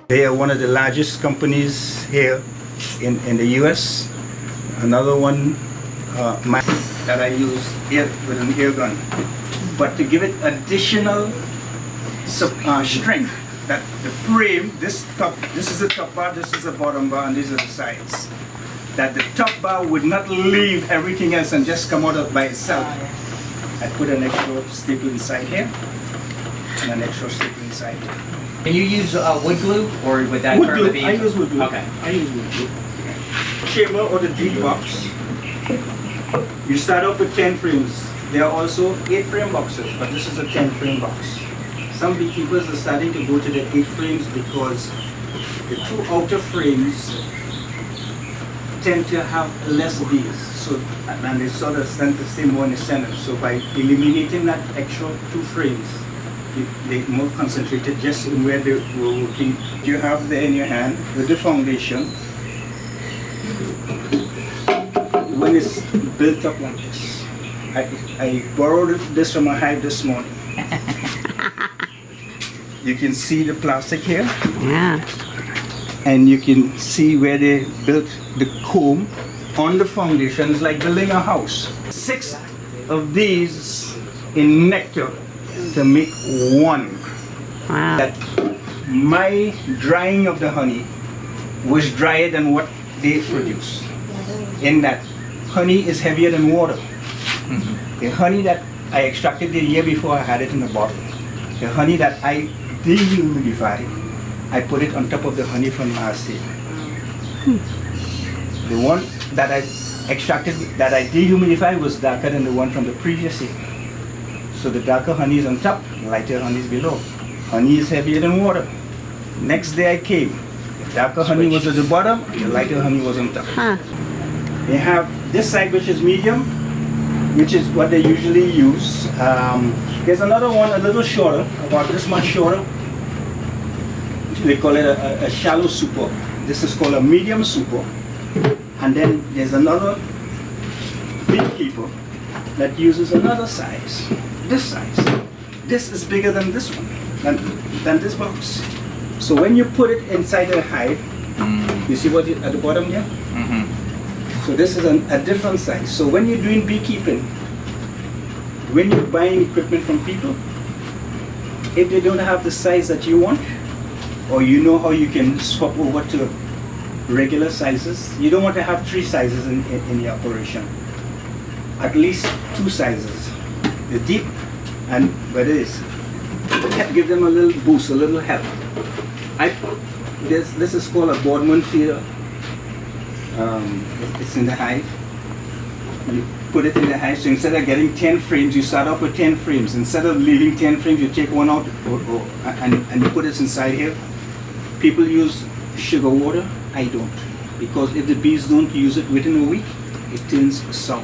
They are one of the largest companies here in the US. Another one that I use here with an air gun. But to give it additional strength, that the frame, this is the top bar, this is the bottom bar, and these are the sides. That the top bar would not leave everything else and just come out by itself. I put an extra staple inside here, and an extra staple inside here. Can you use wood glue, or would that Wood hurt glue. the bees? I use wood glue. Okay. I use wood glue. Chamber or the deep box. You start off with 10 frames. There are also 8 frame boxes, but this is a 10 frame box. Some beekeepers are starting to go to the 8 frames because the 2 outer frames tend to have less bees. So, and they sort of tend to stay more in the center. So by eliminating that extra 2 frames, they're more concentrated just in where they were working. You have there in your hand with the foundation. When it's built up like this, I borrowed this from a hive this morning. You can see the plastic here. Yeah. And you can see where they built the comb on the foundation. It's like building a house. 6 of these in nectar to make 1. Wow. That my drying of the honey was drier than what they produce. In that honey is heavier than water. The honey that I extracted the year before, I had it in a bottle. The honey that I dehumidified, I put it on top of the honey from last year. The one that I extracted, that I dehumidified, was darker than the one from the previous year. So the darker honey is on top, lighter honey is below. Honey is heavier than water. Next day I came, the darker honey was at the bottom, the lighter honey was on top. Huh. They have this side, which is medium, which is what they usually use. There's another one a little shorter, about this much shorter. They call it a shallow super. This is called a medium super. And then there's another beekeeper that uses another size, this size. This is bigger than this one, than this box. So when you put it inside the hive, you see what at the bottom here? So this is a different size. So when you're doing beekeeping, when you're buying equipment from people, if they don't have the size that you want, or you know how you can swap over to regular sizes, you don't want to have 3 sizes in the operation. At least 2 sizes. The deep and what it is. Give them a little boost, a little help. This is called a Boardman feeder. It's in the hive. You put it in the hive, so instead of getting 10 frames, you start off with 10 frames. Instead of leaving 10 frames, you take one out and you put it inside here. People use sugar water. I don't. Because if the bees don't use it within a week, it turns sour.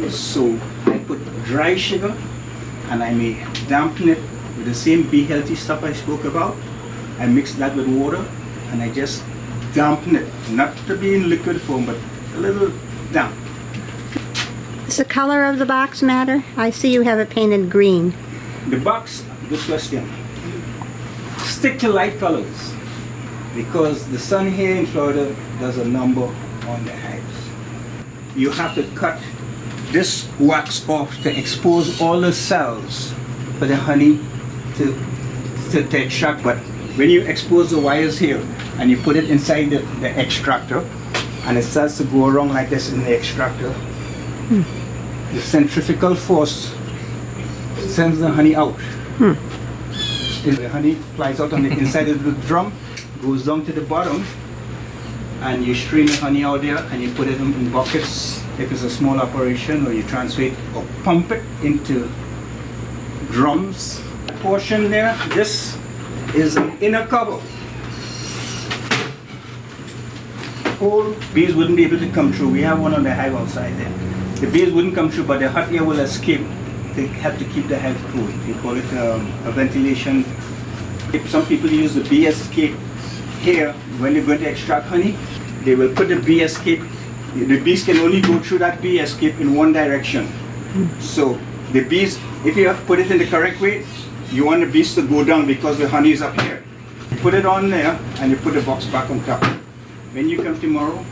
So I put dry sugar and I may dampen it with the same bee healthy stuff I spoke about. I mix that with water and I just dampen it, not to be in liquid form, but a little damp. Does the color of the box matter? I see you have it painted green. The box, good question. Stick to light colors because the sun here in Florida does a number on the hives. You have to cut this wax off to expose all the cells for the honey to extract. But when you expose the wires here and you put it inside the extractor and it starts to go around like this in the extractor, the centrifugal force sends the honey out. The honey flies out on the inside of the drum, goes down to the bottom, and you strain the honey out there and you put it in buckets if it's a small operation, or you transfer it or pump it into drums. The portion there, this is an inner cover. All bees wouldn't be able to come through. We have one on the hive outside there. The bees wouldn't come through, but the hot air will escape. They have to keep the hive cool. We call it a ventilation. If some people use the bee escape here when they're going to extract honey, they will put the bee escape. The bees can only go through that bee escape in one direction. So the bees, if you have put it in the correct way, you want the bees to go down because the honey is up here. put it on there, and you put the box back on top. When you come tomorrow,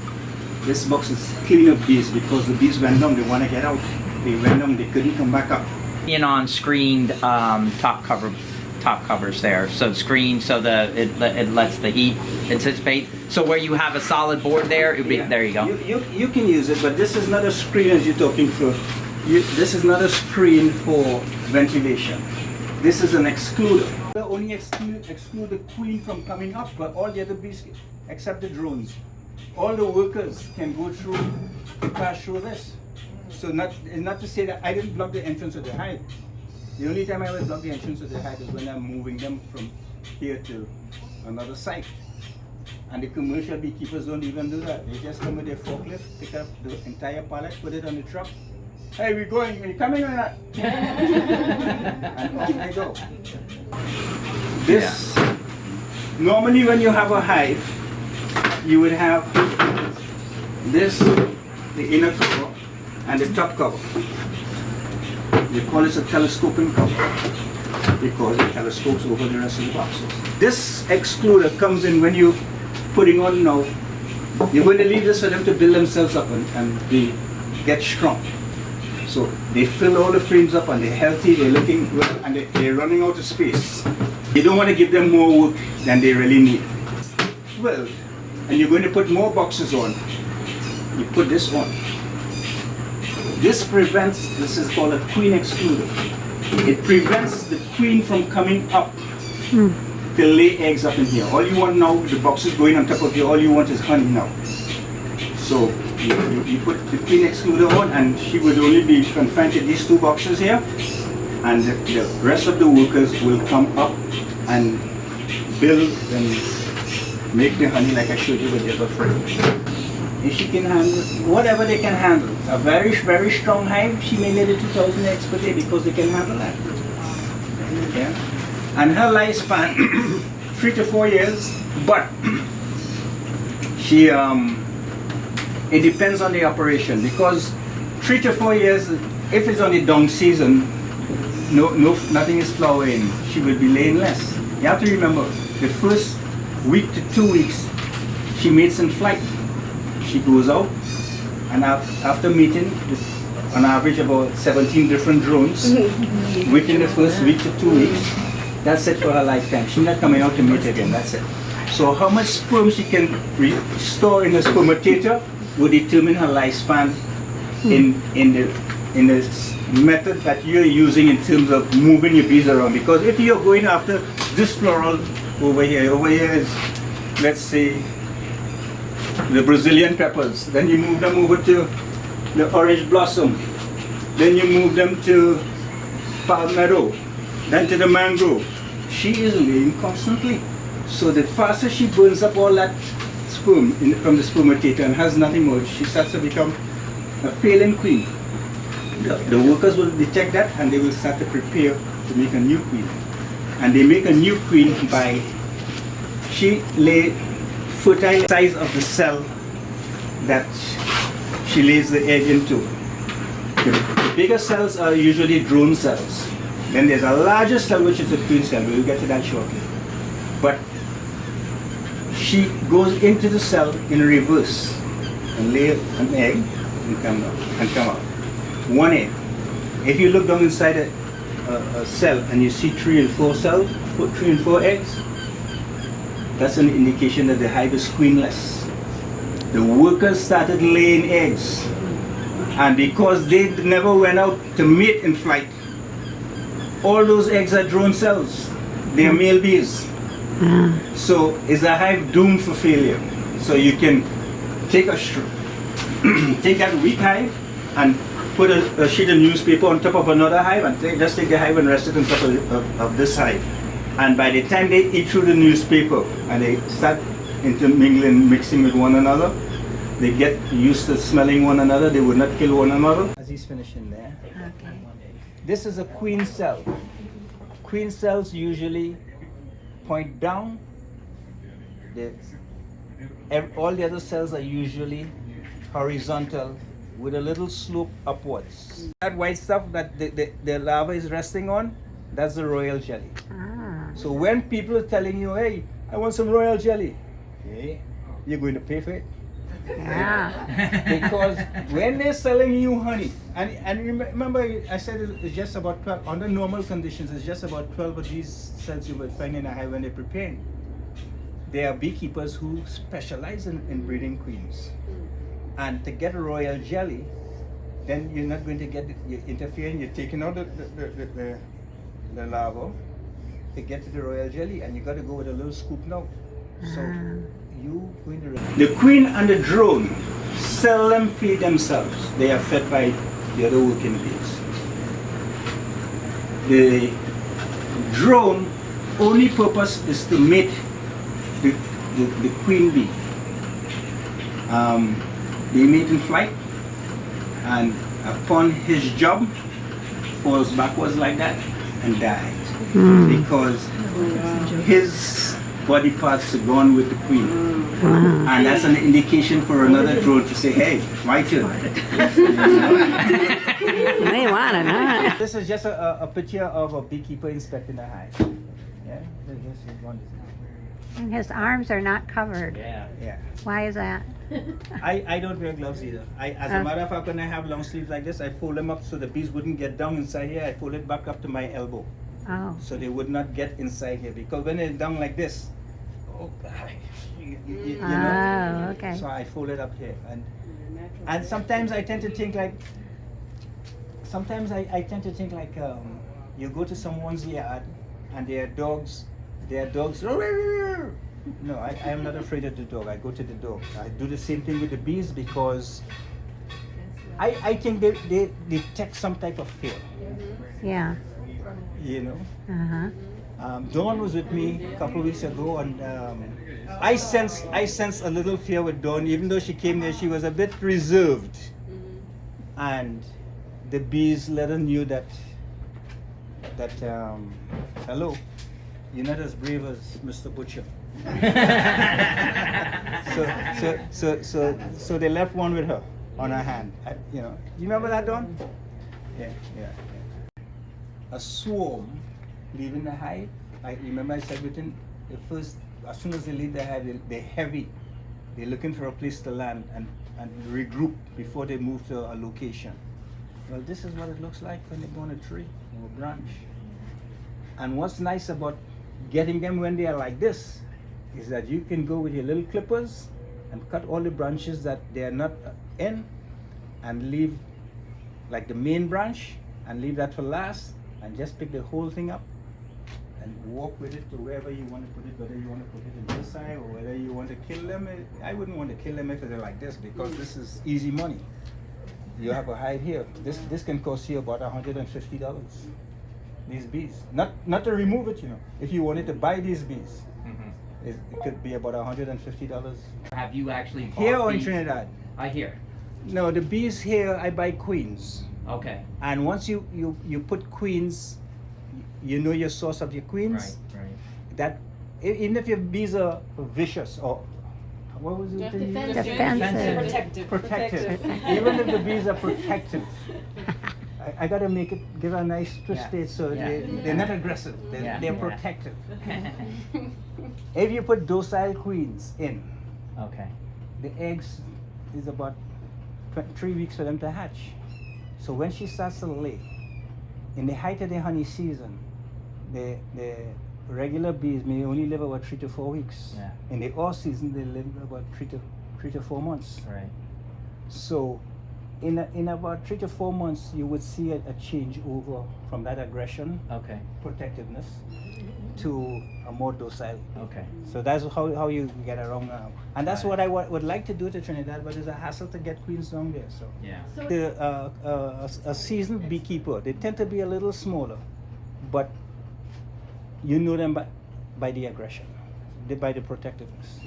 this box is clean of bees because the bees went down. They want to get out. They went down. They couldn't come back up. In on screened top covers there, so screened so it lets the heat anticipate. So where you have a solid board there, it would be, there you go. You can use it, but this is not a screen as you're talking for. This is not a screen for ventilation. This is an excluder. They only exclude the queen from coming up, but all the other bees, except the drones, all the workers can go through, pass through this. So not to say that I didn't block the entrance of the hive. The only time I will block the entrance of the hive is when I'm moving them from here to another site. And the commercial beekeepers don't even do that. They just come with their forklift, pick up the entire pallet, put it on the truck. Hey, we're going. Are you coming or not? And off they go. This, normally when you have a hive, you would have this, the inner cover, and the top cover. They call this a telescoping cover because it telescopes over the rest of the boxes. This excluder comes in when you're putting on now. You're going to leave this for them to build themselves up and they get strong. So they fill all the frames up and they're healthy, they're looking good, and they're running out of space. You don't want to give them more work than they really need. Well, and you're going to put more boxes on. You put this on. This prevents, this is called a queen excluder. It prevents the queen from coming up to lay eggs up in here. All you want now, the boxes going on top of here, all you want is honey now. So you put the queen excluder on and she would only be confined to these two boxes here, and the rest of the workers will come up and build and make the honey like I showed you with the other frame. If she can handle whatever they can handle. A very, very strong hive, she may lay the 2,000 eggs per day because they can handle that. Yeah. And her lifespan, 3 to 4 years, but she, it depends on the operation because 3 to 4 years, if it's on the down season, nothing is flowering, she will be laying less. You have to remember, the first week to 2 weeks, she mates in flight. She goes out, and after meeting, on average about 17 different drones, within the first week to 2 weeks, that's it for her lifetime. She's not coming out to mate again, that's it. So how much sperm she can store in a spermatator will determine her lifespan in the method that you're using in terms of moving your bees around. Because if you're going after this floral over here is, let's say, the Brazilian peppers, then you move them over to the orange blossom, then you move them to palmetto, then to the mangrove. She is laying constantly. So the faster she burns up all that sperm from the spermatator and has nothing more, she starts to become a failing queen. The workers will detect that and they will start to prepare to make a new queen. And they make a new queen by, she lay fertile size of the cell that she lays the egg into. The bigger cells are usually drone cells. Then there's a larger cell which is a queen cell. We'll get to that shortly. But she goes into the cell in reverse and lay an egg and come out. One egg. If you look down inside a cell and you see 3 and 4 cells, 3 and 4 eggs, that's an indication that the hive is queenless. The workers started laying eggs, and because they never went out to mate in flight, all those eggs are drone cells. They are male bees. So is the hive doomed for failure? So you can take take that weak hive and put a sheet of newspaper on top of another hive and just take the hive and rest it on top of this hive. And by the time they eat through the newspaper and they start intermingling, mixing with one another, they get used to smelling one another, they would not kill one another. As he's finishing there. Okay. This is a queen cell. Queen cells usually point down. All the other cells are usually horizontal with a little slope upwards. That white stuff that the larva is resting on, that's the royal jelly. So when people are telling you, hey, I want some royal jelly. Okay, you're going to pay for it. Yeah. Because when they're selling you honey, and remember I said it's just about 12, under normal conditions, it's just about 12 of these cells you will find in a hive when they're preparing. There are beekeepers who specialize in breeding queens. And to get a royal jelly, then you're not going to get, you're interfering, you're taking out the larva to get to the royal jelly, and you got to go with a little scoop now. So you going to the queen and the drone seldom feed themselves. They are fed by the other working bees. The drone only purpose is to mate the queen bee. They mate in flight, and upon his job falls backwards like that and dies because his body parts are gone with the queen. And that's an indication for another drone to say, hey, my turn. They want to know. This is just a picture of a beekeeper inspecting a hive. Yeah, this is one. And his arms are not covered. Yeah. Yeah. Why is that? I don't wear gloves either. As a matter of fact, when I have long sleeves like this, I fold them up so the bees wouldn't get down inside here. I fold it back up to my elbow. Oh. So they would not get inside here, because when they're down like this, oh God, you know. Oh, okay. So I fold it up here, and sometimes I tend to think like, you go to someone's yard and there are dogs. No, I am not afraid of the dog. I go to the dog. I do the same thing with the bees because I think they detect some type of fear. Yeah. You know. Uh-huh. Dawn was with me a couple of weeks ago, and I sense a little fear with Dawn. Even though she came there, she was a bit reserved, and the bees let her knew that hello, you're not as brave as Mr. Butcher. So they left one with her on her hand. You know, you remember that, Dawn? Yeah. A swarm leaving the hive. I remember I said within the first, as soon as they leave the hive, they're heavy. They're looking for a place to land and regroup before they move to a location. Well, this is what it looks like when they go on a tree or a branch. And what's nice about getting them when they are like this is that you can go with your little clippers and cut all the branches that they are not in, and leave like the main branch and leave that for last, and just pick the whole thing up and walk with it to wherever you want to put it, whether you want to put it in this side or whether you want to kill them. I wouldn't want to kill them if they're like this, because this is easy money. You have a hive here. This can cost you about $150. These bees, not to remove it, you know. If you wanted to buy these bees, it could be about $150. Have you actually bought Here or in bees? Trinidad? I hear. No, the bees here I buy queens, Okay. and once you put queens, you know your source of your queens. Right. That even if your bees are vicious or what was it? Defensive. Protective. Even if the bees are protective, I gotta make it, give a nice twist Yeah. to it so Yeah. they're not aggressive. They're Yeah. protective. If you put docile queens in, Okay. the eggs is about 3 weeks for them to hatch. So when she starts to lay, in the height of the honey season, the regular bees may only live about 3 to 4 weeks. Yeah. In the off season, they live about 3 to 4 months. Right. So in about 3 to 4 months, you would see a change over from that aggression, Okay. protectiveness, to a more docile. Okay. So that's how you get around now. And that's what I would like to do to Trinidad, but it's a hassle to get queens down there. So Yeah. a seasoned beekeeper, they tend to be a little smaller, but you know them by the aggression, by the protectiveness.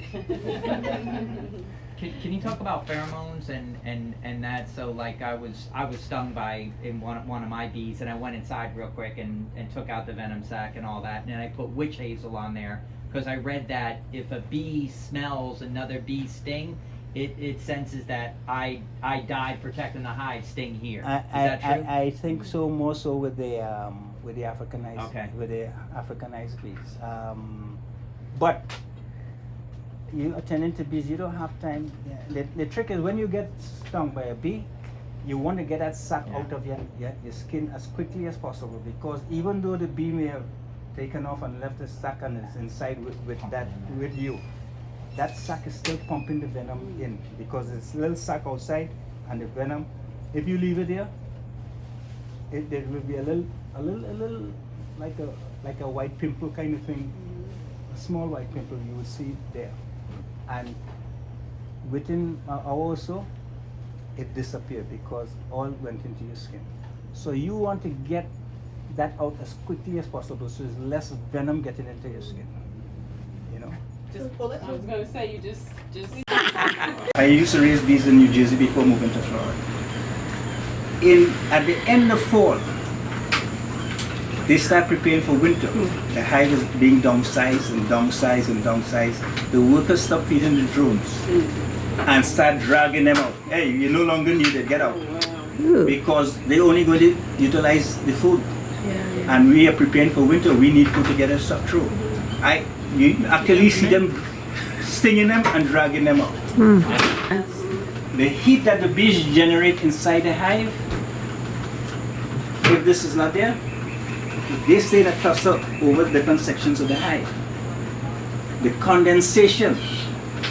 Can you talk about pheromones and that? So like I was stung by in one of my bees, and I went inside real quick and took out the venom sac and all that, and then I put witch hazel on there because I read that if a bee smells another bee's sting, it senses that I died protecting the hive, sting here. Is that true? I think so, more so with the Africanized Okay. with the Africanized bees. But you attending to bees, you don't have time. The trick is when you get stung by a bee, you want to get that sac out of your skin as quickly as possible, because even though the bee may have taken off and left the sac and it's inside with you, that sac is still pumping the venom in, because it's a little sac outside, and the venom, if you leave it there, there will be a little like a white pimple kind of thing, a small white pimple you will see there, and within an hour or so, it disappeared because all went into your skin. So you want to get that out as quickly as possible, so there's less venom getting into your skin. You know. Just pull it. I was gonna say you just. I used to raise bees in New Jersey before moving to Florida. At the end of fall, they start preparing for winter. The hive is being downsized and downsized and downsized. The workers stop feeding the drones and start dragging them out. Hey, you're no longer needed, get out. Ooh. Because they're only going to utilize the food. And we are preparing for winter, we need food to get us up through. You actually see them stinging them and dragging them out. The heat that the bees generate inside the hive, if this is not there, they stay in a cluster over different sections of the hive. The condensation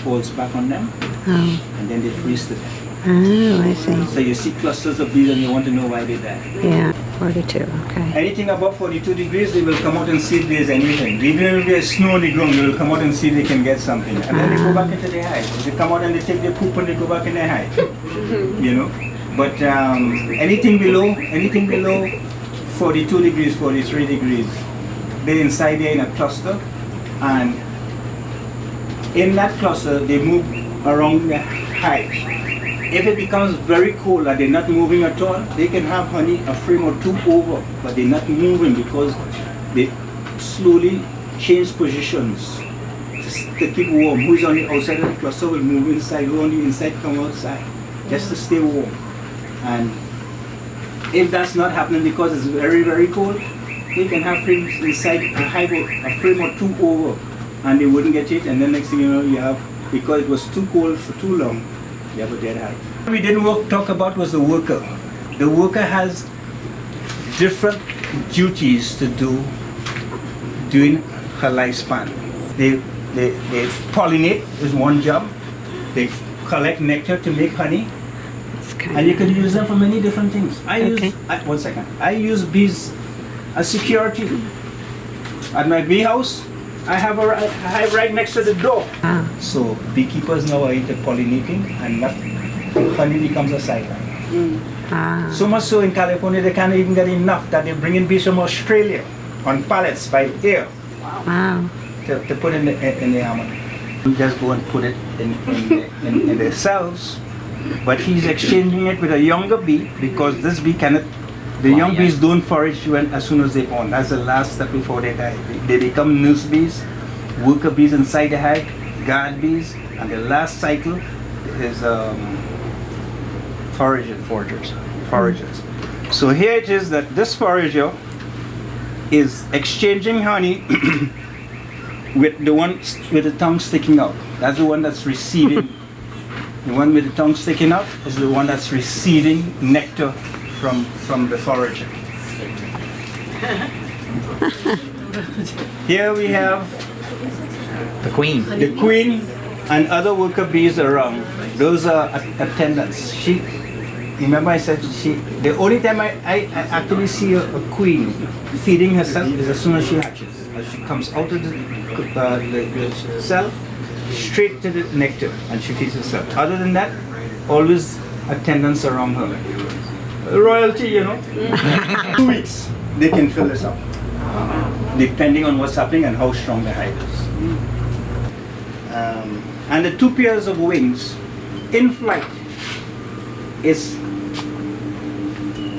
falls back on them, and then they freeze to death. Oh, I see. So you see clusters of bees and you want to know why they die. Yeah, 42, okay. Anything above 42 degrees, they will come out and see if there's anything. Even if there's snow on the ground, they will come out and see if they can get something. And then they go back into the hive. They come out and they take their poop and they go back in their hive. You know? But anything below 42 degrees, 43 degrees, they're inside there in a cluster. And in that cluster, they move around the hive. If it becomes very cold and they're not moving at all, they can have honey a frame or two over, but they're not moving because they slowly change positions to keep warm. Who's on the outside of the cluster will move inside, who on the inside come outside, just to stay warm. And if that's not happening because it's very, very cold, they can have frames inside a hive, a frame or two over, and they wouldn't get it, and then next thing you know, you have, because it was too cold for too long, you have a dead hive. What we didn't talk about was the worker. The worker has different duties to do during her lifespan. They pollinate is one job. They collect nectar to make honey. And you can use them for many different things. I use bees as security. At my bee house, I have a hive right next to the door. So beekeepers now are into pollinating, and honey becomes a sideline. So much so in California they can't even get enough that they bring in bees from Australia on pallets by air. Wow. To put in the almond. You just go and put it in the cells, but he's exchanging it with a younger bee because this bee cannot. The young bees don't forage as soon as they're born. That's the last step before they die. They become nurse bees, worker bees inside the hive, guard bees, and the last cycle is foragers. So here it is that this forager is exchanging honey with the one with the tongue sticking out. That's the one that's receiving. The one with the tongue sticking out is the one that's receiving nectar from the forager. Here we have The queen. the queen and other worker bees around. Those are attendants. Remember I said the only time I actually see a queen feeding herself is as soon as she hatches. As she comes out of the cell, straight to the nectar, and she feeds herself. Other than that, always attendants around her. Royalty, you know. 2 weeks, they can fill this up, depending on what's happening and how strong the hive is. And the 2 pairs of wings in flight is,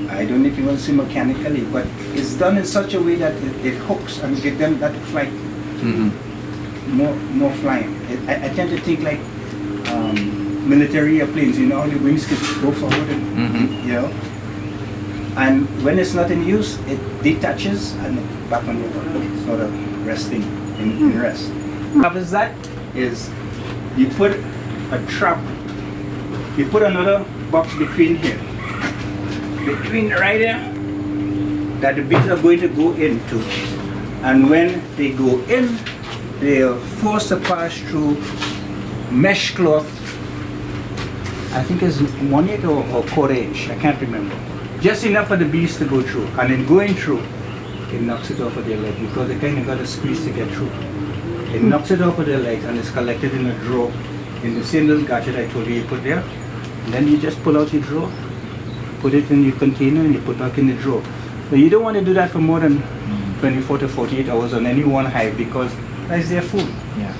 I don't know if you want to say mechanically, but it's done in such a way that it hooks and gives them that flight, more flying. I tend to think like military airplanes, you know, how the wings can go forward and, you know. And when it's not in use, it detaches and back on your body, sort of resting in rest. What happens that is you put a trap, you put another box between here, between right there, that the bees are going to go into. And when they go in, they are forced to pass through mesh cloth. I think it's 1 inch or quarter inch, I can't remember. Just enough for the bees to go through. And in going through, it knocks it off of their leg because they kind of got to squeeze to get through. It knocks it off of their legs and it's collected in a drawer in the same little gadget I told you put there. And then you just pull out your drawer, put it in your container and you put back in the drawer. But you don't want to do that for more than 24 to 48 hours on any one hive because that's their food. Yeah.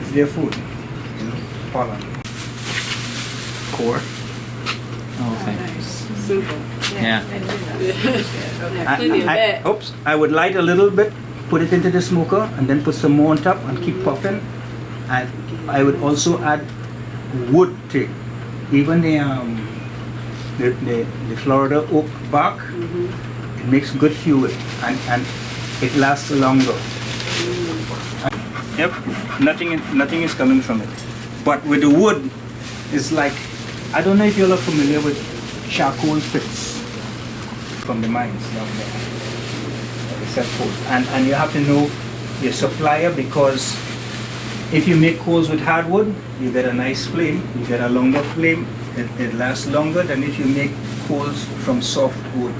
It's their food. You know, pollen. Core. Oh, okay. Simple. Yeah. Plenty of that. Oops, I would light a little bit, put it into the smoker, and then put some more on top and keep puffing. And I would also add wood to it. Even the Florida oak bark, it makes good fuel and it lasts longer. Yep, nothing is coming from it. But with the wood, it's like, I don't know if you're familiar with charcoal pits from the mines down there. They sell coals. And you have to know your supplier because if you make coals with hardwood, you get a nice flame, you get a longer flame, it lasts longer than if you make coals from soft wood.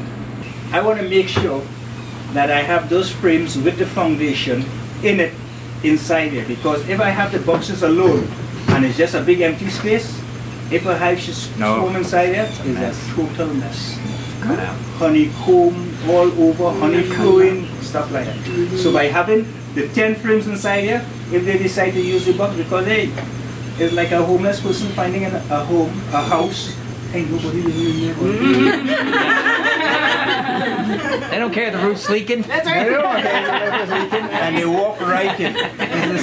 I want to make sure that I have those frames with the foundation in it, inside it, because if I have the boxes alone and it's just a big empty space, if a hive should swarm inside there, it's a total mess. Honeycomb all over, honey flowing, stuff like that. So by having the 10 frames inside here, if they decide to use the box, because hey, it's like a homeless person finding a home, a house, ain't nobody living in there. They don't care the roof's leaking. That's They right. don't care if it's leaking, and they walk right in.